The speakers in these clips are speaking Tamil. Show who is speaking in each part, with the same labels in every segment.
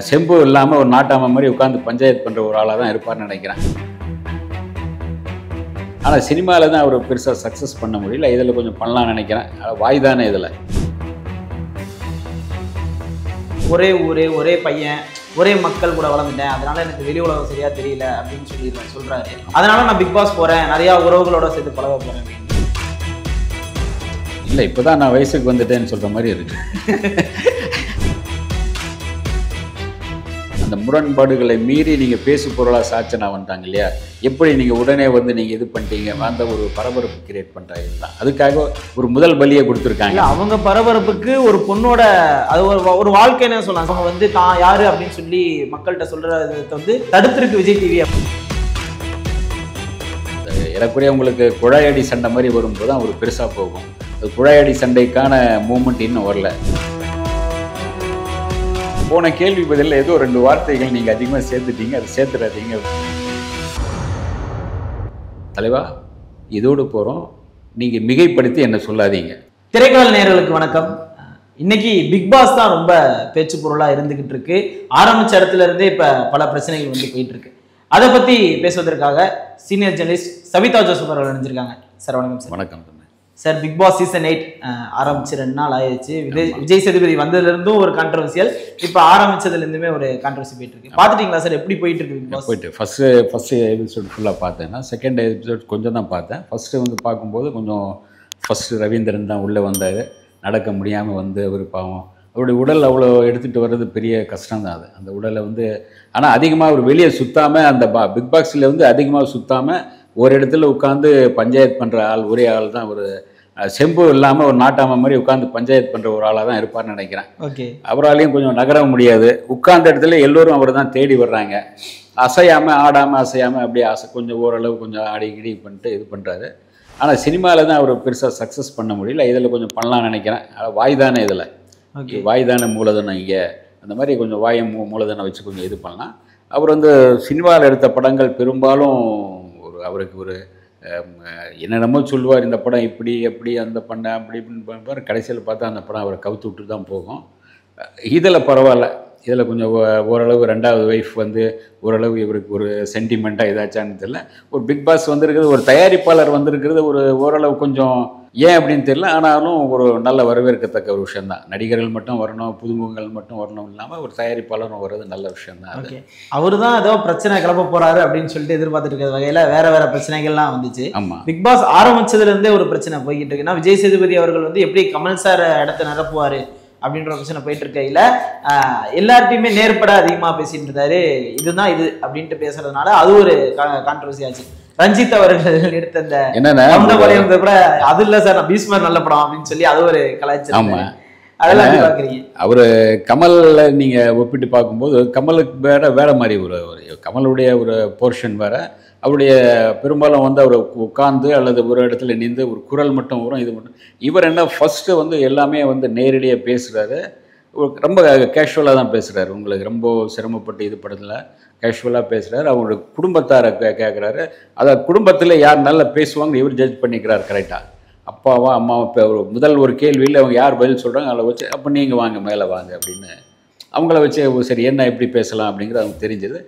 Speaker 1: செம்பு இல்லாமல் ஒரு நாட்டாம மாதிரி உட்காந்து பஞ்சாயத்து பண்ணுற ஒரு ஆளாக தான் இருப்பார்னு நினைக்கிறேன். ஆனால் சினிமாவில் தான் அவர் பெருசாக சக்ஸஸ் பண்ண முடியல. இதில் கொஞ்சம் பண்ணலாம்னு நினைக்கிறேன். வாய் தானே இதில்.
Speaker 2: ஒரே ஊர், ஒரே பையன், ஒரே மக்கள் கூட வளர்ந்துட்டேன், அதனால எனக்கு வெளி உலகம் சரியா தெரியல அப்படின்னு சொல்றாரு. அதனால நான் பிக் பாஸ் போறேன், நிறைய உறவுகளோட சேர்த்து பழக போறேன்.
Speaker 1: இல்லை, இப்போதான் நான் வயசுக்கு வந்துட்டேன்னு சொல்ற மாதிரி இருக்கு. அந்த முரண்பாடுகளை மீறி நீங்கள் பேசு பொருளாக சாட்சனா வந்துட்டாங்க இல்லையா, எப்படி நீங்கள் உடனே வந்து நீங்கள் இது பண்ணிட்டீங்க, அந்த ஒரு பரபரப்பு கிரியேட் பண்ணுறாங்க தான். அதுக்காக ஒரு முதல் பலியை கொடுத்துருக்காங்க.
Speaker 2: அவங்க பரபரப்புக்கு ஒரு பொண்ணோட அது ஒரு வாழ்க்கைன்னு சொல்லலாம். அவங்க வந்து தான் யாரு அப்படின்னு சொல்லி மக்கள்கிட்ட சொல்றதை வந்து தடுத்திருக்கு விஜய் டிவி.
Speaker 1: ஏறக்குறைய உங்களுக்கு குழாயடி சண்டை மாதிரி வரும்போது தான் ஒரு பெருசாக போகும். அது குழாயடி சண்டைக்கான மூமெண்ட் இன்னும் வரல. போன கேள்வி பதில் ஏதோ 2 வார்த்தைகள் நீங்கள் அதிகமாக சேர்த்துட்டீங்க, அது சேர்த்துடாதீங்க. தலைவா, இதோடு போகிறோம். நீங்கள் மிகைப்படுத்தி என்ன சொல்லாதீங்க.
Speaker 2: திரைக்கால நேயர்களுக்கு வணக்கம். இன்னைக்கு பிக் பாஸ் தான் ரொம்ப பேச்சு பொருளாக இருந்துகிட்டு இருக்கு. ஆரம்பிச்ச இடத்துல இருந்தே இப்போ பல பிரச்சனைகள் வந்து போயிட்டு இருக்கு. அதை பற்றி பேசுவதற்காக சீனியர் ஜெர்னலிஸ்ட் சவிதா ஜோசப் அவர்கள் நினைச்சிருக்காங்க. சார் வணக்கம். சார் வணக்கம் சார். பிக் பாஸ் சீசன் 8 ஆரம்பிச்சு 2 நாள் ஆயிடுச்சு. விஜய் சேதுபதி வந்ததுலேருந்தும் ஒரு கான்ட்ரவர்சியல், இப்போ ஆரம்பிச்சதுலேருந்துமே ஒரு கான்ட்ரவர்சி போயிட்டு இருக்கு. பார்த்துட்டீங்களா சார், எப்படி போயிட்டு இருக்கு பிக் பாஸ்?
Speaker 1: போயிட்டு ஃபர்ஸ்ட் எபிசோட் ஃபுல்லாக பார்த்தேன்னா, செகண்ட் எபிசோட் கொஞ்சம் தான் பார்த்தேன். ஃபர்ஸ்ட்டு வந்து பார்க்கும்போது கொஞ்சம் ஃபர்ஸ்ட்டு ரவீந்திரன் தான் உள்ளே வந்தார். நடக்க முடியாமல் வந்து அவர் பாவம், அவருடைய உடல் அவ்வளோ எடுத்துகிட்டு வர்றது பெரிய கஷ்டம் தான். அது அந்த உடலை வந்து, ஆனால் அதிகமாக அவர் வெளியே சுற்றாமல், அந்த பிக் பாக்ஸில் வந்து அதிகமாக சுற்றாமல் ஒரு இடத்துல உட்காந்து பஞ்சாயத்து பண்ணுற ஆள் ஒரே ஆள் தான். ஒரு செம்பு இல்லாமல் ஒரு நாட்டாம மாதிரி உட்காந்து பஞ்சாயத்து பண்ணுற ஒரு ஆளாக தான் இருப்பார்னு நினைக்கிறேன்.
Speaker 2: ஓகே.
Speaker 1: அவராலையும் கொஞ்சம் நகர முடியாது. உட்கார்ந்த இடத்துல எல்லோரும் அவர் தான் தேடி வர்றாங்க. அசையாமல், ஆடாமல் அசையாமல் அப்படியே கொஞ்சம் ஓரளவு கொஞ்சம் ஆடி கிடி பண்ணிட்டு இது பண்ணுறாரு. ஆனால் சினிமாவில் தான் அவர் பெருசாக சக்ஸஸ் பண்ண முடியல. இதில் கொஞ்சம் பண்ணலாம்னு நினைக்கிறேன். வாய் தானே இதில். வாய் தானே மூலதனம். இங்கே அந்த மாதிரி கொஞ்சம் வாயை மூலதனம் வச்சு கொஞ்சம் இது பண்ணலாம். அவர் வந்து சினிமாவில் எடுத்த படங்கள் பெரும்பாலும் அவருக்கு ஒரு என்னென்னமோ சொல்லுவார், இந்த படம் இப்படி எப்படி, அந்த பண்ண அப்படி இப்படின்னு கடைசியில் பார்த்தா அந்த படம் அவரை கவுத்து விட்டு தான் போகும். இதில் பரவாயில்ல. இதில் கொஞ்சம் ஓரளவு 2வது ஒய்ஃப் வந்து ஓரளவு இவருக்கு ஒரு சென்டிமெண்ட்டாக இதாச்சான்னு தெரியல. ஒரு பிக் பாஸ் வந்திருக்கிறது, ஒரு தயாரிப்பாளர் வந்திருக்கிறது ஒரு ஓரளவு கொஞ்சம் ஏன் அப்படின்னு தெரியல. ஆனாலும் ஒரு நல்ல வரவேற்கத்தக்க ஒரு விஷயந்தான். நடிகர்கள் மட்டும் வரணும், புதுமுகங்கள் மட்டும் வரணும் இல்லாமல் ஒரு தயாரிப்பாளரும் வர்றது நல்ல விஷயந்தான்.
Speaker 2: ஓகே. அவர் தான் ஏதோ பிரச்சனை கிளப்ப போறாரு அப்படின்னு சொல்லிட்டு எதிர்பார்த்துட்டு இருக்கிற வகையில் வேற பிரச்சனைகள்லாம் வந்துச்சு.
Speaker 1: ஆமாம்,
Speaker 2: பிக் பாஸ் ஆரம்பிச்சதுலேருந்தே ஒரு பிரச்சனை போய்கிட்டு இருக்குன்னா, விஜய் சேதுபதி அவர்கள் வந்து எப்படி கமல் சார் இடத்த நிரப்புவார் அப்படின்ற பிரச்சனை போயிட்டு இருக்கையில எல்லார்ட்டையுமே நேர்பட அதிகமாக பேசிட்டு இருந்தாரு. இதுதான் இது அப்படின்ட்டு பேசுறதுனால அது ஒரு கான்ட்ரவர்சி ஆச்சு. ரஞ்சித் அவர்கள் எடுத்த அந்த கூட அது இல்லை சார், நான் பீஸ்மர் நல்ல படம் அப்படின்னு சொல்லி அது ஒரு கலாச்சாரம். அதெல்லாம் பாக்குறீங்க.
Speaker 1: அவரு கமல்ல நீங்க ஒப்பிட்டு பார்க்கும்போது கமலுக்கு வேற மாதிரி ஒரு கமலுடைய ஒரு போர்ஷன் வேற. அவருடைய பெரும்பாலும் வந்து அவர் உட்கார்ந்து அல்லது ஒரு இடத்துல நின்று ஒரு குரல் மட்டும் வரும், இது மட்டும். இவர் என்ன ஃபர்ஸ்ட்டு வந்து எல்லாமே வந்து நேரடியாக பேசுகிறாரு. ரொம்ப கேஷுவலாக தான் பேசுகிறாரு. உங்களுக்கு ரொம்ப சிரமப்பட்டு இது படத்தில் கேஷுவலாக பேசுகிறாரு. அவங்களுடைய குடும்பத்தாரை கேட்குறாரு. அதாவது குடும்பத்தில் யார் நல்லா பேசுவாங்க இவர் ஜட்ஜ் பண்ணிக்கிறார் கரெக்டாக. அப்பாவா அம்மாவா. இப்போ முதல் ஒரு கேள்வியில் அவங்க யார் பதில் சொல்கிறாங்க அதில் வச்சு, அப்போ நீங்கள் வாங்க மேலே வாங்க அப்படின்னு அவங்கள வச்சு சரி என்ன எப்படி பேசலாம் அப்படிங்கிறது அவங்க தெரிஞ்சது.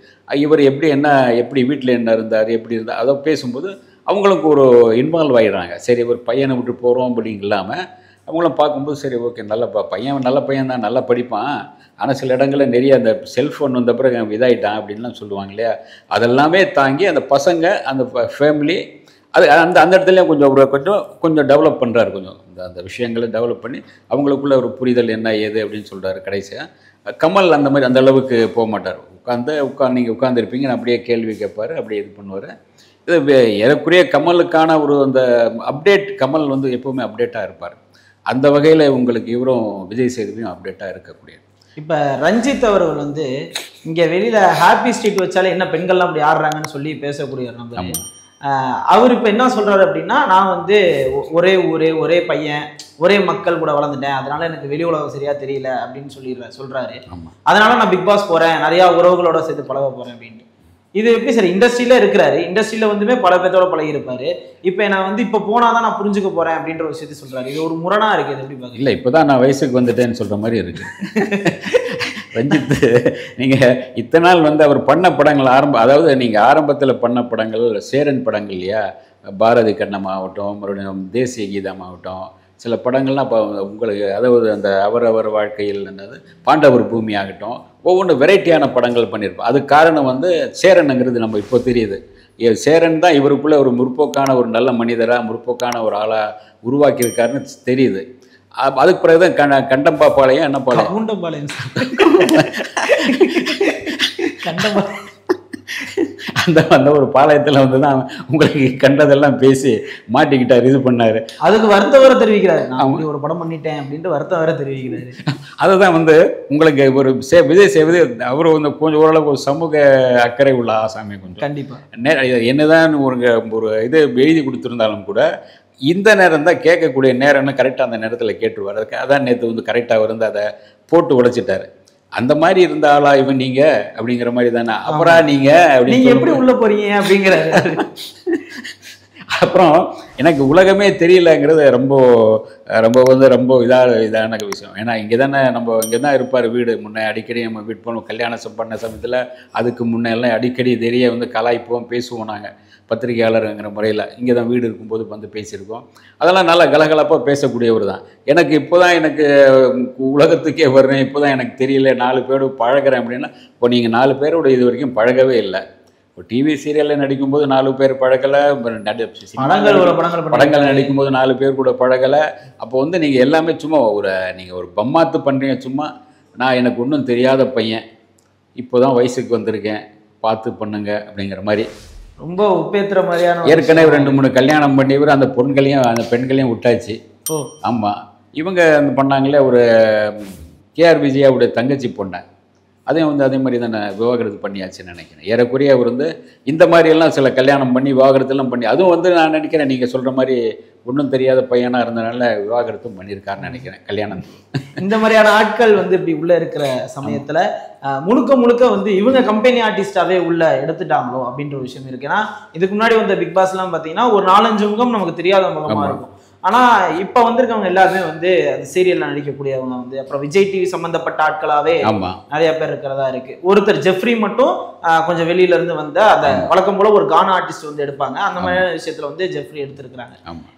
Speaker 1: இவர் எப்படி வீட்டில் என்ன இருந்தார், எப்படி இருந்தார், அதை பேசும்போது அவங்களுக்கு ஒரு இன்வால்வ் ஆகிடுறாங்க. சரி ஒரு பையனை விட்டு போகிறோம் அப்படின்னு இல்லாமல் அவங்களும் பார்க்கும்போது சரி ஓகே நல்ல பையன், நல்ல பையன் தான், நல்லா படிப்பான். ஆனால் சில இடங்களில் நிறைய அந்த செல்ஃபோன் வந்த பிறகு இதாகிட்டான் அப்படின்லாம் சொல்லுவாங்க இல்லையா. அதெல்லாமே தாங்கி அந்த பசங்க, அந்த ஃபேமிலி, அது அந்த இடத்துலையும் கொஞ்சம் டெவலப் பண்ணுறாரு. கொஞ்சம் அந்த விஷயங்களை டெவலப் பண்ணி அவங்களுக்குள்ள ஒரு புரிதல் என்ன ஏது அப்படின்னு சொல்கிறாரு. கடைசியாக கமல் அந்த மாதிரி அந்த அளவுக்கு போக மாட்டார். நீங்கள் உட்காந்துருப்பீங்க, அப்படியே கேள்வி கேட்பார், அப்படியே இது பண்ணுவார். இது ஏறக்குறைய கமலுக்கான ஒரு அந்த அப்டேட். கமல் வந்து எப்போவுமே அப்டேட்டாக இருப்பார். அந்த வகையில் உங்களுக்கு இவரும் விஜய் சேதுபதியும் அப்டேட்டாக இருக்கக்கூடிய.
Speaker 2: இப்போ ரஞ்சித் அவர்கள் வந்து இங்கே வெளியில் ஹாப்பி ஸ்ட்ரீட் வச்சாலே என்ன பெண்கள்லாம் அப்படி ஆடுறாங்கன்னு சொல்லி பேசக்கூடிய நம்பர். அவர் இப்போ என்ன சொல்றாரு அப்படின்னா, நான் வந்து ஒரே ஊர், ஒரே பையன், ஒரே மக்கள் கூட வளர்ந்துட்டேன், அதனால எனக்கு வெளி உலகம் சரியா தெரியல அப்படின்னு சொல்றாரு. அதனால நான் பிக் பாஸ் போறேன், நிறைய உறவுகளோட சேர்த்து பழக போறேன் அப்படின்ட்டு. இது எப்படி சார்? இண்டஸ்ட்ரியில இருக்கிறாரு, இண்டஸ்ட்ரியில வந்துமே பல பேர்த்தோட பழகி இருப்பாரு. இப்போ நான் வந்து இப்போ போனாதான் நான் புரிஞ்சுக்க போறேன் அப்படின்ற ஒரு விஷயத்தை சொல்றாரு. இது ஒரு முரணா இருக்கு. எப்படி பாருங்க?
Speaker 1: இல்லை, இப்போதான் நான் வயசுக்கு வந்துட்டேன்னு சொல்ற மாதிரி இருக்கு. ரஞ்சித் நீங்கள் இத்தனை நாள் வந்து அவர் பண்ண படங்கள் அதாவது நீங்கள் ஆரம்பத்தில் பண்ண படங்கள் சேரன் படங்கள் இல்லையா, பாரதி கண்ணம் ஆகட்டும், மறுபடியும் தேசிய கீதம் ஆகட்டும், சில படங்கள்லாம் இப்போ உங்களுக்கு அதாவது அந்த அவரவர் வாழ்க்கையில் என்னது பாண்டவர் பூமி ஆகட்டும், ஒவ்வொன்றும் வெரைட்டியான படங்கள் பண்ணியிருப்போம். அதுக்கு காரணம் வந்து சேரனுங்கிறது நம்ம இப்போ தெரியுது. சேரன் தான் இவருக்குள்ளே ஒரு முற்போக்கான ஒரு நல்ல மனிதராக, முற்போக்கான ஒரு ஆளாக உருவாக்கியிருக்காருன்னு தெரியுது. அதுக்கு பிறகு தான் கண்டம்பாப்பாளையம் என்ன பாளையம்
Speaker 2: கவுண்டம்பாளையம்
Speaker 1: அந்த அந்த ஒரு பாளையத்தில் வந்து தான் உங்களுக்கு கண்டதெல்லாம் பேசி மாட்டிக்கிட்டார், இது பண்ணார்.
Speaker 2: அதுக்கு வருத்தம் வர தெரிவிக்கிறாரு, நான் ஒரு படம் பண்ணிட்டேன் அப்படின்ட்டு வருத்தம் வர தெரிவிக்கிறாரு.
Speaker 1: அதுதான் வந்து உங்களுக்கு ஒரு விஜய் சேதுபதி அவர் வந்து கொஞ்சம் ஓரளவுக்கு ஒரு சமூக அக்கறை உள்ள ஆசாமி. கொஞ்சம் கண்டிப்பாக என்னதான் ஒரு இது எழுதி கொடுத்துருந்தாலும் கூட இந்த நேரம் தான் கேட்கக்கூடிய நேரம்னு கரெக்டாக அந்த நேரத்தில் கேட்டுருவார். அதுக்கு அதான் நேற்று வந்து கரெக்டாக வந்து அதை போட்டு உடைச்சிட்டாரு. அந்த மாதிரி இருந்த ஆளா இவன் நீங்க அப்படிங்கிற மாதிரி தானே. அப்புறம் நீங்க
Speaker 2: எப்படி உள்ள போறீங்க அப்படிங்கிறாரு.
Speaker 1: அப்புறம் எனக்கு உலகமே தெரியலங்கிறது ரொம்ப ரொம்ப வந்து ரொம்ப இதான விஷயம். ஏன்னா இங்கே தானே நம்ம இங்கே தான் இருப்பார் வீடு. முன்னே அடிக்கடி நம்ம வீட் பண்ணுவோம். கல்யாணம் பண்ண சமயத்தில் அதுக்கு முன்னே எல்லாம் அடிக்கடி தெரிய வந்து கலாய்ப்போம், பேசுவோம். நாங்கள் பத்திரிகையாளருங்கிற முறையில் இங்கே தான் வீடு இருக்கும்போது வந்து பேசியிருக்கோம். அதெல்லாம் நல்லா கலகலப்பாக பேசக்கூடியவர் தான். எனக்கு இப்போ தான் எனக்கு உலகத்துக்கே வர்றேன், இப்போ தான் எனக்கு தெரியல, 4 பேரோடு பழகிறேன் அப்படின்னா, இப்போ நீங்கள் 4 பேரோட இது வரைக்கும் பழகவே இல்லை. இப்போ டிவி சீரியலில் நடிக்கும்போது 4 பேர் பழகலை, படங்கள் நடிக்கும்போது 4 பேர் கூட பழகலை. அப்போ வந்து நீங்கள் எல்லாமே சும்மா நீங்கள் ஒரு பம்மாத்து பண்ணுறீங்க. சும்மா நான் எனக்கு ஒன்றும் தெரியாத பையன், இப்போ தான் வயசுக்கு வந்திருக்கேன், பார்த்து பண்ணுங்க அப்படிங்கிற மாதிரி
Speaker 2: ரொம்ப உப்பேத்துற மாதிரியான.
Speaker 1: ஏற்கனவே 2-3 கல்யாணம் பண்ணிவர், அந்த பெண்களையும் விட்டாச்சு. ஆமாம், இவங்க பண்ணாங்களே ஒரு கேஆர் விஜயாவுடைய தங்கச்சி பொண்ணை, அதையும் வந்து அதே மாதிரி தானே விவாகரத்து பண்ணியாச்சுன்னு நினைக்கிறேன். ஏறக்குறைய அவர் வந்து இந்த மாதிரியெல்லாம் சில கல்யாணம் பண்ணி விவாகரத்துலாம் பண்ணி, அதுவும் வந்து நான் நினைக்கிறேன் நீங்கள் சொல்கிற மாதிரி ஒன்றும் தெரியாத பையனாக இருந்தனால விவாகரத்தும் பண்ணியிருக்காருன்னு நினைக்கிறேன் கல்யாணம்.
Speaker 2: இந்த மாதிரியான ஆட்கள் வந்து இப்படி உள்ளே இருக்கிற சமயத்தில் முழுக்க வந்து இவங்க கம்பெனி ஆர்டிஸ்டாகவே உள்ள எடுத்துட்டாங்களோ அப்படின்ற ஒரு விஷயம் இருக்கு. ஏன்னா இதுக்கு முன்னாடி வந்த பிக் பாஸ்லாம் பார்த்தீங்கன்னா ஒரு 4-5 முகம் நமக்கு தெரியாத முகமாக இருக்கும். ஆனால் இப்போ வந்திருக்கவங்க எல்லாருமே வந்து அந்த சீரியலில் நடிக்கக்கூடியவங்க வந்து அப்புறம் விஜய் டிவி சம்மந்தப்பட்ட ஆட்களாகவே நிறைய பேர் இருக்கிறதா இருக்கு. ஒருத்தர் ஜெஃப்ரி மட்டும் கொஞ்சம் வெளியில இருந்து வந்த அந்த வழக்கம் போல ஒரு கானா ஆர்டிஸ்ட் வந்து எடுப்பாங்க. அந்த மாதிரி விஷயத்துல வந்து ஜெஃப்ரி எடுத்திருக்கிறாங்க.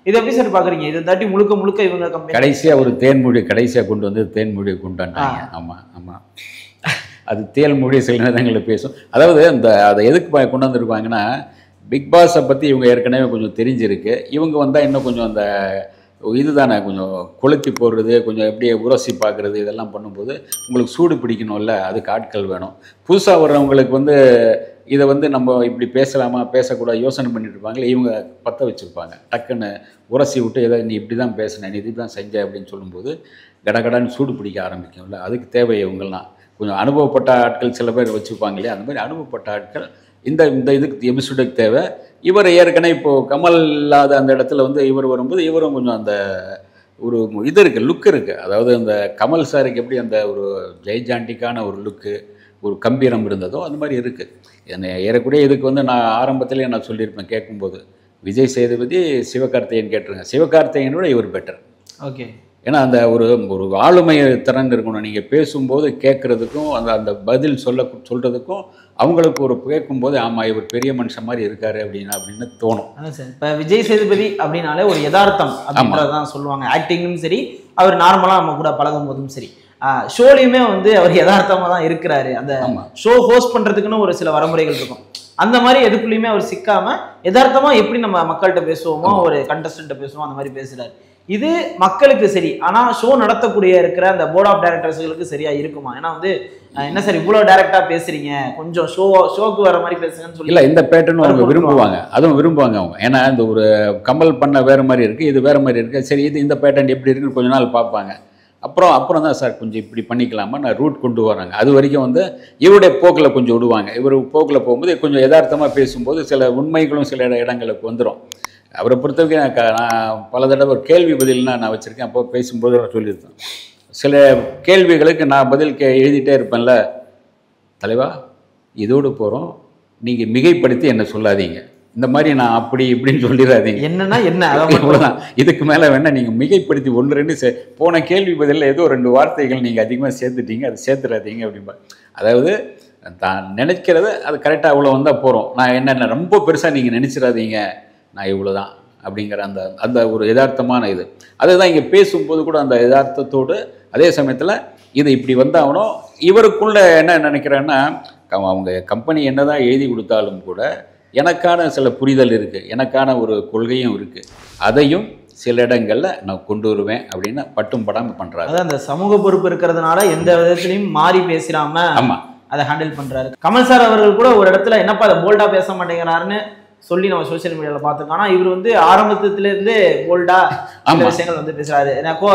Speaker 2: இதை எப்படி சார் பாக்குறீங்க? இதை தாட்டி முழுக்க இவங்க கம்பெனி
Speaker 1: கடைசியா ஒரு தேன்மொழி கொண்டு வந்து தேன்மொழியை கொண்டு வந்தாங்க. ஆமாம், அது தேன்மொழி சில நேரங்களில் பேசும். அதாவது அதை எதுக்கு கொண்டு வந்துருப்பாங்கன்னா, பிக் பாஸை பற்றி இவங்க ஏற்கனவே கொஞ்சம் தெரிஞ்சிருக்கு. இவங்க வந்தால் இன்னும் கொஞ்சம் அந்த இது தானே கொஞ்சம் கொளுத்தி போடுறது, கொஞ்சம் எப்படியே உரசி பார்க்குறது, இதெல்லாம் பண்ணும்போது உங்களுக்கு சூடு பிடிக்கணும்ல, அதுக்கு ஆட்கள் வேணும். புதுசாக வர்றவங்களுக்கு வந்து இதை வந்து நம்ம இப்படி பேசலாமா பேசக்கூடாது யோசனை பண்ணிட்டு இருப்பாங்களே, இவங்க பற்ற வச்சுருப்பாங்க. டக்குன்னு உரசி விட்டு ஏதோ நீ இப்படி தான் பேசினேன், நீ இப்படி தான் செஞ்ச அப்படின்னு சொல்லும்போது கடகடான்னு சூடு பிடிக்க ஆரம்பிக்கும்ல. அதுக்கு தேவை இவங்கெல்லாம் கொஞ்சம் அனுபவப்பட்ட ஆட்கள் சில பேர் வச்சுருப்பாங்க இல்லையா, அந்த மாதிரி அனுபவப்பட்ட ஆட்கள் இந்த இதுக்கு எபிசோடுக்கு தேவை. இவர் ஏற்கனவே இப்போது கமல் இல்லாத அந்த இடத்துல வந்து இவர் வரும்போது இவரும் கொஞ்சம் அந்த ஒரு இது இருக்குது, லுக் இருக்குது. அதாவது அந்த கமல் சாருக்கு எப்படி அந்த ஒரு ஜெய்ஜாண்டிக்கான ஒரு லுக்கு, ஒரு கம்பீரம் இருந்ததோ அந்த மாதிரி இருக்குது. என்னை ஏறக்கூடிய இதுக்கு வந்து நான் ஆரம்பத்திலே நான் சொல்லியிருப்பேன் கேட்கும்போது, விஜய் சேதுபதி சிவகார்த்திகேயன் கேட்டுருங்க, சிவகார்த்திகேயனோட இவர் பெட்டர்.
Speaker 2: ஓகே,
Speaker 1: ஏன்னா அந்த ஒரு ஆளுமை திறன் இருக்கணும். நீங்கள் பேசும்போது கேட்குறதுக்கும் அந்த பதில் சொல்கிறதுக்கும் அவங்களுக்கு ஒரு கேட்கும்போது ஆமாம் இவர் பெரிய மனுஷன் மாதிரி இருக்காரு அப்படின்னு தோணும்.
Speaker 2: சார் இப்போ விஜய் சேதுபதி அப்படின்னாலே ஒரு யதார்த்தம் அப்படின்றதான் சொல்லுவாங்க. ஆக்டிங்கும் சரி, அவர் நார்மலாக நம்ம கூட பழகும் போதும் சரி, ஷோலையுமே வந்து அவர் யதார்த்தமாக தான் இருக்கிறாரு. அந்த ஷோ ஹோஸ்ட் பண்ணுறதுக்குன்னு ஒரு சில வரமுறைகள் இருக்கும். அந்த மாதிரி எதுக்குள்ளேயுமே அவர் சிக்காம யதார்த்தமா எப்படி நம்ம மக்கள்கிட்ட பேசுவோமோ, ஒரு கண்டஸ்டன்ட்ட பேசுவோம், அந்த மாதிரி பேசுறாரு. இது மக்களுக்கு சரி, ஆனா ஷோ நடத்தக்கூடிய இருக்கிற அந்த போர்ட் ஆஃப் டைரக்டர்ஸ்களுக்கு சரியா இருக்குமா? ஏன்னா வந்து என்ன சார் இவ்வளோ டைரக்டா பேசுறீங்க, கொஞ்சம் ஷோக்கு வர மாதிரி பேசுங்கன்னு சொல்லி.
Speaker 1: இல்லை, இந்த பேட்டர்ன் அவங்க விரும்புவாங்க, அதுவும் விரும்புவாங்க அவங்க. ஏன்னா இந்த ஒரு கமல் பண்ண வேற மாதிரி இருக்கு, இது வேற மாதிரி இருக்கு, சரி இது இந்த பேட்டர்ன் எப்படி இருக்குன்னு கொஞ்ச நாள் பார்ப்பாங்க. அப்புறம் தான் சார் கொஞ்சம் இப்படி பண்ணிக்கலாமா நான் ரூட் கொண்டு வராங்க. அது வரைக்கும் வந்து இவருடைய போக்கில் கொஞ்சம் விடுவாங்க. இவர் போக்கில் போகும்போது கொஞ்சம் யதார்த்தமாக பேசும்போது சில உண்மைகளும் சில இடங்களுக்கு வந்துடும். அவரை பொறுத்தவரைக்கும் நான் பல தடவை ஒரு கேள்வி பதில்னா நான் வச்சுருக்கேன். அப்போ பேசும்போது நான் சொல்லியிருக்கேன், சில கேள்விகளுக்கு நான் பதில் எழுதிட்டே இருப்பேன்ல, தலைவா இதோடு போகிறோம், நீங்கள் மிகைப்படுத்தி என்ன சொல்லாதீங்க, இந்த மாதிரி நான் அப்படி இப்படின்னு சொல்லிடாதீங்க.
Speaker 2: என்னன்னா என்ன
Speaker 1: இவ்வளோதான். இதுக்கு மேலே வேணால் நீங்கள் மிகைப்படுத்தி 1-2 போன கேள்வி பதிலில் ஏதோ 2 வார்த்தைகள் நீங்கள் அதிகமாக சேர்த்துட்டீங்க, அதை சேர்த்துடாதீங்க அப்படின்பா. அதாவது தான் நினைக்கிறத அது கரெக்டாக அவ்வளோ வந்தால் போகிறோம். நான் என்னென்ன ரொம்ப பெருசாக நீங்கள் நினச்சிடாதீங்க, நான் இவ்வளோ தான் அப்படிங்கிற அந்த அந்த ஒரு யதார்த்தமான இது. அதுதான் இங்கே பேசும்போது கூட அந்த யதார்த்தத்தோடு அதே சமயத்தில் இது இப்படி வந்தாகணும். இவருக்குள்ள என்ன நினைக்கிறேன்னா, அவங்க கம்பெனி என்ன தான் எழுதி கொடுத்தாலும் கூட எனக்கான சில புரிதல் இருக்குது, எனக்கான ஒரு கொள்கையும் இருக்குது, அதையும் சில இடங்களில் நான் கொண்டு வருவேன் அப்படின்னு பட்டும் படாமல் பண்ணுறாரு.
Speaker 2: அதான் அந்த சமூக பொறுப்பு இருக்கிறதுனால எந்த விதத்துலையும் மாறி பேசிடாம
Speaker 1: ஆமாம்
Speaker 2: அதை ஹேண்டில் பண்ணுறாரு. கமல் சார் அவர்கள் கூட ஒரு இடத்துல என்னப்பா அதை போல்டாக பேச மாட்டேங்கிறாருன்னு சொல்லி நம்ம சோசியல் மீடியாவில் பார்த்துருக்கோம். ஆனால் இவர் வந்து ஆரம்பத்திலேருந்தே போல்டாக அந்த விஷயங்கள் வந்து பேசுகிறாரு. எனக்கோ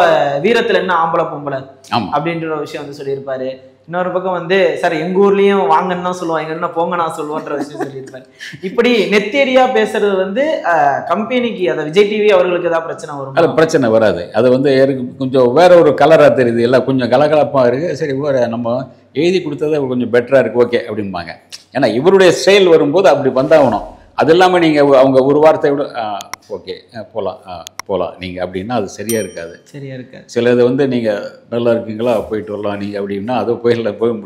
Speaker 2: வீரத்தில் என்ன ஆம்பளை பொம்பளை அப்படின்ற ஒரு விஷயம் வந்து சொல்லியிருப்பாரு. இன்னொரு பக்கம் வந்து சார் எங்க ஊர்லயும் வாங்கன்னு தான் சொல்லுவோம், எங்க என்ன போங்க நான் சொல்லுவோன்ற விஷயம் சொல்லியிருப்பாரு. இப்படி நெத்தேரியா பேசுறது வந்து கம்பெனிக்கு அதை விஜய் டிவி அவர்களுக்கு ஏதாவது பிரச்சனை வரும்?
Speaker 1: அது பிரச்சனை வராது. அது வந்து கொஞ்சம் வேற ஒரு கலராக தெரியுது, எல்லாம் கொஞ்சம் கலகலப்பாக இருக்குது. சரி நம்ம எழுதி கொடுத்தது கொஞ்சம் பெட்டராக இருக்குது, ஓகே அப்படிம்பாங்க. ஏன்னா இவருடைய ஸ்டைல் வரும்போது அப்படி வந்தாகணும். அது இல்லாமல் நீங்கள் அவங்க ஒரு வார்த்தையோட ஓகே போகலாம் நீங்கள் அப்படின்னா அது சரியாக இருக்காது. சிலது வந்து நீங்கள் நல்லா இருக்கீங்களா போயிட்டு வரலாம் நீங்கள் அப்படின்னா அது போய்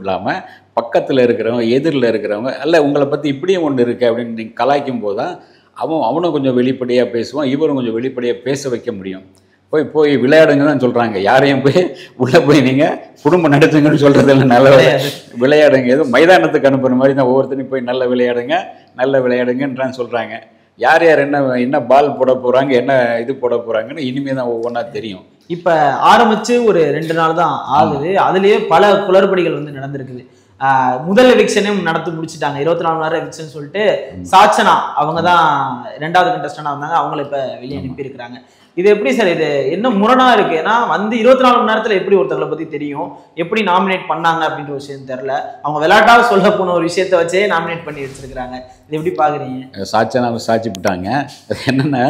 Speaker 1: இல்லாமல் பக்கத்தில் இருக்கிறவங்க எதிரில் இருக்கிறவங்க அல்ல உங்களை பற்றி இப்படியும் ஒன்று இருக்குது அப்படின்னு நீங்கள் கலாய்க்கும் போது தான் அவனும் கொஞ்சம் வெளிப்படையாக பேசுவான், இவரும் கொஞ்சம் வெளிப்படையாக பேச வைக்க முடியும். போய் விளையாடுங்க தான் சொல்கிறாங்க. யாரையும் போய் உள்ளே போய் நீங்கள் குடும்பம் நடத்துங்கன்னு சொல்கிறதில்ல, நல்ல விளையாடுங்க. ஏதோ மைதானத்துக்கு அனுப்புகிற மாதிரி தான் ஒவ்வொருத்தனையும் போய் நல்ல விளையாடுங்கன்றான்னு சொல்கிறாங்க. யார் என்ன பால் போட போகிறாங்க, என்ன இது போட போகிறாங்கன்னு இனிமேல் தான் ஒவ்வொன்றா தெரியும்.
Speaker 2: இப்போ ஆரம்பித்து ஒரு 2 நாள் தான் ஆகுது, அதுலேயே பல குளறுபடிகள் வந்து நடந்திருக்குது. முதல் எவிக்ஷனையும் நடத்தி முடிச்சுட்டாங்க. 24 மணி நேரம் எவிக்ஷன் சொல்லிட்டு சாச்சனா அவங்க தான் 2வது கண்டஸ்டண்டாக வந்தாங்க, அவங்கள இப்போ வெளியே அனுப்பியிருக்கிறாங்க. இது எப்படி சார், இது என்ன முரணா இருக்கு? ஏன்னா வந்து 24 மணி நேரத்தில் எப்படி ஒருத்தங்களை பற்றி தெரியும், எப்படி நாமினேட் பண்ணாங்க அப்படின்ற விஷயம் தெரில. அவங்க விளையாட்டாக சொல்ல போன ஒரு விஷயத்த வச்சே நாமினேட் பண்ணி வச்சிருக்கிறாங்க. இது எப்படி பார்க்குறீங்க?
Speaker 1: சாச்சனாவை சாட்சிப்பிட்டாங்க. என்னென்னா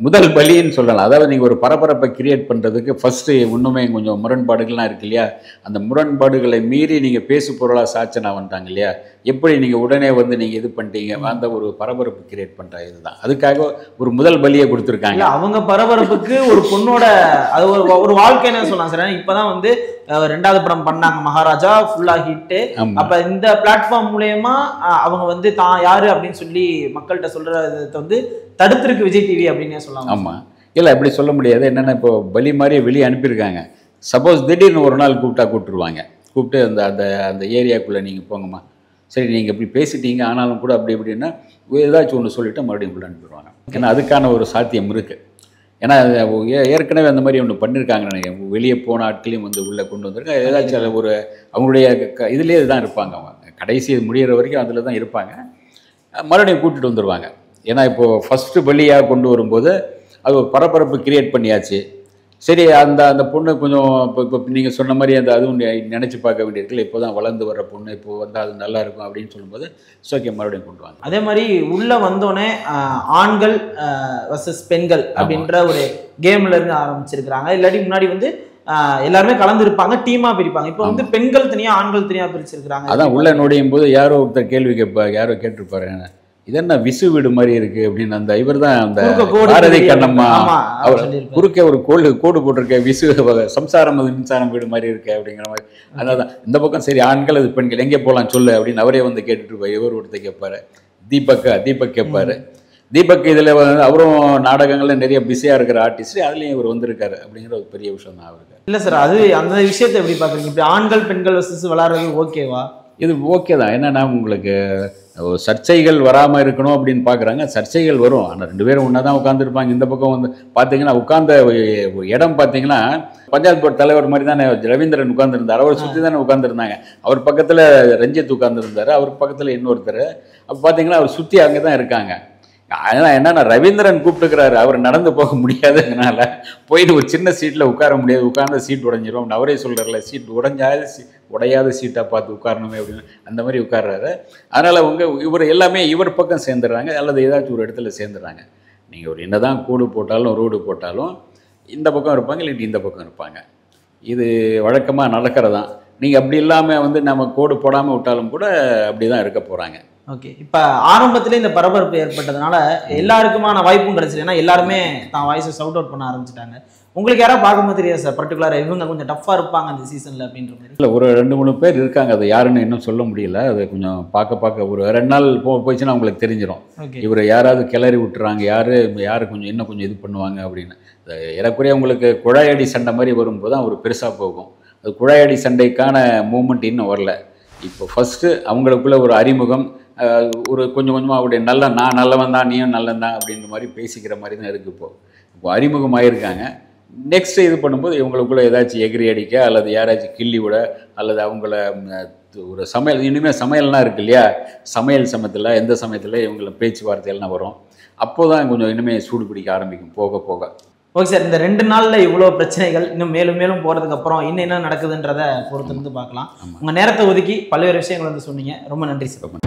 Speaker 1: முதல் பலின்னு சொல்லலாம். அதாவது நீங்கள் ஒரு பரபரப்பை கிரியேட் பண்ணுறதுக்கு ஃபஸ்ட்டு இன்னுமே கொஞ்சம் முரண்பாடுகள்லாம் இருக்கு இல்லையா, அந்த முரண்பாடுகளை மீறி நீங்கள் பேசு பொருளாக சாச்சனா வந்துட்டாங்க இல்லையா, எப்படி நீங்கள் உடனே வந்து நீங்கள் இது பண்ணிட்டீங்க, அந்த ஒரு பரபரப்பு கிரியேட் பண்ணுற இதுதான். அதுக்காக ஒரு முதல் பலியை கொடுத்துருக்காங்க.
Speaker 2: அவங்க பரபரப்புக்கு ஒரு பொண்ணோட அது ஒரு வாழ்க்கைன்னு சொல்லலாம் சார். இப்போ தான் வந்து 2வது படம் பண்ணாங்க மகாராஜா, ஃபுல்லாக ஹிட்டு. அப்போ இந்த பிளாட்ஃபார்ம் மூலயமா அவங்க வந்து தான் யாரு அப்படின்னு சொல்லி மக்கள்கிட்ட சொல்கிறத வந்து தடுத்திருக்கு விஜய் டிவி அப்படின்னே சொல்லலாம்.
Speaker 1: ஆமாம், இல்லை அப்படி சொல்ல முடியாது. என்னென்னா இப்போ பலி மாதிரியே வெளியே அனுப்பியிருக்காங்க. சப்போஸ் திடீர்னு ஒரு நாள் கூப்பிட்டுருவாங்க, கூப்பிட்டு அந்த அந்த அந்த ஏரியாக்குள்ளே நீங்கள் போங்கம்மா, சரி நீங்கள் இப்படி பேசிட்டீங்க ஆனாலும் கூட அப்படி இப்படின்னா ஏதாச்சும் ஒன்று சொல்லிவிட்டு மறுபடியும் உள்ள அனுப்பிடுவாங்க. ஏன்னா அதுக்கான ஒரு சாத்தியம் இருக்குது. ஏன்னா ஏற்கனவே அந்த மாதிரி ஒன்று பண்ணியிருக்காங்க நினைக்கிறேன். வெளியே போன ஆட்களையும் வந்து உள்ளே கொண்டு வந்திருக்காங்க. ஏதாச்சும் ஒரு அவங்களுடைய இதுலேயே தான் இருப்பாங்க. அவங்க கடைசி முடிகிற வரைக்கும் அதில் தான் இருப்பாங்க. மறுபடியும் கூட்டிகிட்டு வந்துடுவாங்க. ஏன்னா இப்போது ஃபஸ்ட்டு பலியாக கொண்டு வரும்போது அது ஒரு பரபரப்பு கிரியேட் பண்ணியாச்சு. சரி அந்த பொண்ணு கொஞ்சம் இப்போ நீங்கள் சொன்ன மாதிரி அதுவும் நினச்சி பார்க்க வேண்டியிருக்குல்ல, இப்போ தான் வளர்ந்து வர்ற பொண்ணு, இப்போ வந்தால் அது நல்லா இருக்கும் அப்படின்னு சொல்லும்போது ஓகே மறுபடியும் கொண்டு வாங்க.
Speaker 2: அதே மாதிரி உள்ளே வந்தோடனே ஆண்கள் வர்சஸ் பெண்கள் அப்படின்ற ஒரு கேம்ல இருந்து ஆரம்பிச்சிருக்கிறாங்க. இல்லாட்டி முன்னாடி வந்து எல்லாருமே கலந்துருப்பாங்க, டீமாக பிரிப்பாங்க. இப்போ வந்து பெண்கள் தனியாக ஆண்கள் தனியாக பிரிச்சிருக்கிறாங்க.
Speaker 1: அதான் உள்ள நுழையும் போது யாரோ ஒருத்தர் கேள்வி யாரோ கேட்டிருப்பாரு, இது என்ன விசு வீடு மாதிரி இருக்கு அப்படின்னு. அந்த இவர் தான் அந்த பாரதி கண்ணம்மா அவர் குறுக்கே ஒரு கோடு போட்டிருக்க, விசு சம்சாரம் அது மின்சாரம் வீடு மாதிரி இருக்கு அப்படிங்கிற மாதிரி. அதனால்தான் இந்த பக்கம் சரி ஆண்கள் அது பெண்கள் எங்கே போகலாம் சொல்லு அப்படின்னு அவரே வந்து கேட்டுட்டு இருப்பார். இவர் ஒருத்தர் கேட்பாரு, தீபக் கேட்பாரு. தீபக் இதில் அவரும் நாடகங்களில் நிறைய பிஸியாக இருக்கிற ஆர்டிஸ்ட், அதுலேயும் இவர் வந்திருக்காரு அப்படிங்கிற ஒரு பெரிய விஷயம் தான் அவருக்கு.
Speaker 2: இல்லை சார், அது அந்த விஷயத்தை எப்படி பார்க்குறீங்க? இப்படி ஆண்கள் பெண்கள் வர்சஸ் விளாட்றது ஓகேவா?
Speaker 1: இது ஓகே தான். என்னென்னா உங்களுக்கு சர்ச்சைகள் வராமல் இருக்கணும் அப்படின்னு பார்க்குறாங்க. சர்ச்சைகள் வரும், ஆனால் 2 பேரும் ஒன்றா தான் உட்காந்துருப்பாங்க. இந்த பக்கம் வந்து பார்த்தீங்கன்னா உட்கார்ந்த இடம் பார்த்தீங்கன்னா பஞ்சாயத்து போர்டு தலைவர் மாதிரி தானே ரவீந்திரன் உட்காந்துருந்தார். அவர் சுற்றி தானே உட்காந்துருந்தாங்க. அவர் பக்கத்தில் ரஞ்சித் உட்காந்துருந்தார், அவர் பக்கத்தில் இன்னொருத்தர். அப்போ பார்த்தீங்கன்னா அவர் சுற்றி அங்கே தான் இருக்காங்க. அதனால் என்னன்னா ரவீந்திரன் கூப்பிட்டுக்கிறாரு, அவர் நடந்து போக முடியாதுங்கனால போயிட்டு ஒரு சின்ன சீட்டில் உட்கார முடியாது, உட்கார்ந்த சீட் உடைஞ்சிரும். அவரே சொல்கிறார்ல, சீட் உடையாத சீட்டாக பார்த்து உட்காரணுமே அப்படின்னு அந்த மாதிரி உட்கார்றாரு. அதனால் இவர் எல்லாமே இவர் பக்கம் சேர்ந்துடுறாங்க அல்லது ஏதாச்சும் ஒரு இடத்துல சேர்ந்துடுறாங்க. நீங்கள் ஒரு என்ன தான் கூடு போட்டாலும் ரோடு போட்டாலும் இந்த பக்கம் இருப்பாங்க, இல்லாட்டி இந்த பக்கம் இருப்பாங்க. இது வழக்கமாக நடக்கிறதான். நீங்கள் அப்படி இல்லாமல் வந்து நம்ம கோடு போடாமல் விட்டாலும் கூட அப்படி தான் இருக்க போகிறாங்க.
Speaker 2: ஓகே, இப்போ ஆரம்பத்திலே இந்த பரபரப்பு ஏற்பட்டதுனால எல்லாருக்குமான வாய்ப்பும் கிடைச்சிது. ஏன்னா எல்லாருமே தான் வாய்ஸை சவுட் அவுட் பண்ண ஆரம்பிச்சிட்டாங்க. உங்களுக்கு யாராவது பார்க்கும்போது தெரியாது சார் பர்டிகுலராக இவங்க கொஞ்சம் டஃப்பாக இருப்பாங்க அந்த சீசனில் அப்படின்ற மாதிரி?
Speaker 1: இல்லை, ஒரு 2-3 பேர் இருக்காங்க. அது யாருன்னு இன்னும் சொல்ல முடியல. அது கொஞ்சம் பார்க்க ஒரு 2 நாள் போயிடுச்சுன்னா உங்களுக்கு தெரிஞ்சிடும்.
Speaker 2: ஓகே,
Speaker 1: இவர் யாராவது கிளறி விட்டுறாங்க, யார் கொஞ்சம் இன்னும் கொஞ்சம் இது பண்ணுவாங்க அப்படின்னு. ஏறக்குறைய உங்களுக்கு குழாயடி சண்டை மாதிரி வரும்போது தான் அவர் பெருசாக போகும். அது குழாயடி சண்டைக்கான மூமெண்ட் இன்னும் வரல. இப்போ ஃபஸ்ட்டு அவங்களுக்குள்ள ஒரு அறிமுகம், ஒரு கொஞ்சம் கொஞ்சமாக அவருடைய நான் நல்லவன் தான், நீயும் நல்லவன் தான் அப்படின்ற மாதிரி பேசிக்கிற மாதிரி தான் இருக்குது. இப்போ அறிமுகம் ஆகியிருக்காங்க. நெக்ஸ்ட்டு இது பண்ணும்போது இவங்களுக்குள்ள ஏதாச்சும் எகிரி அடிக்க அல்லது யாராச்சும் கிள்ளி விட அல்லது அவங்கள ஒரு சமையல், இனிமேல் சமையல்லாம் இருக்குது இல்லையா, சமையல் சமயத்தில் எந்த சமயத்தில் இவங்கள பேச்சுவார்த்தையெல்லாம் வரும். அப்போ தான் கொஞ்சம் இனிமேல் சூடு பிடிக்க ஆரம்பிக்கும் போக போக.
Speaker 2: ஓகே சார், இந்த 2 நாளில் இவ்வளோ பிரச்சனைகள் இன்னும் மேலும் மேலும் போகிறதுக்கு அப்புறம் இன்னும் என்ன நடக்குதுன்றதை பொறுத்திருந்து பார்க்கலாம். உங்கள் நேரத்தை ஒதுக்கி பல்வேறு விஷயங்கள் வந்து சொன்னீங்க. ரொம்ப நன்றி சார்.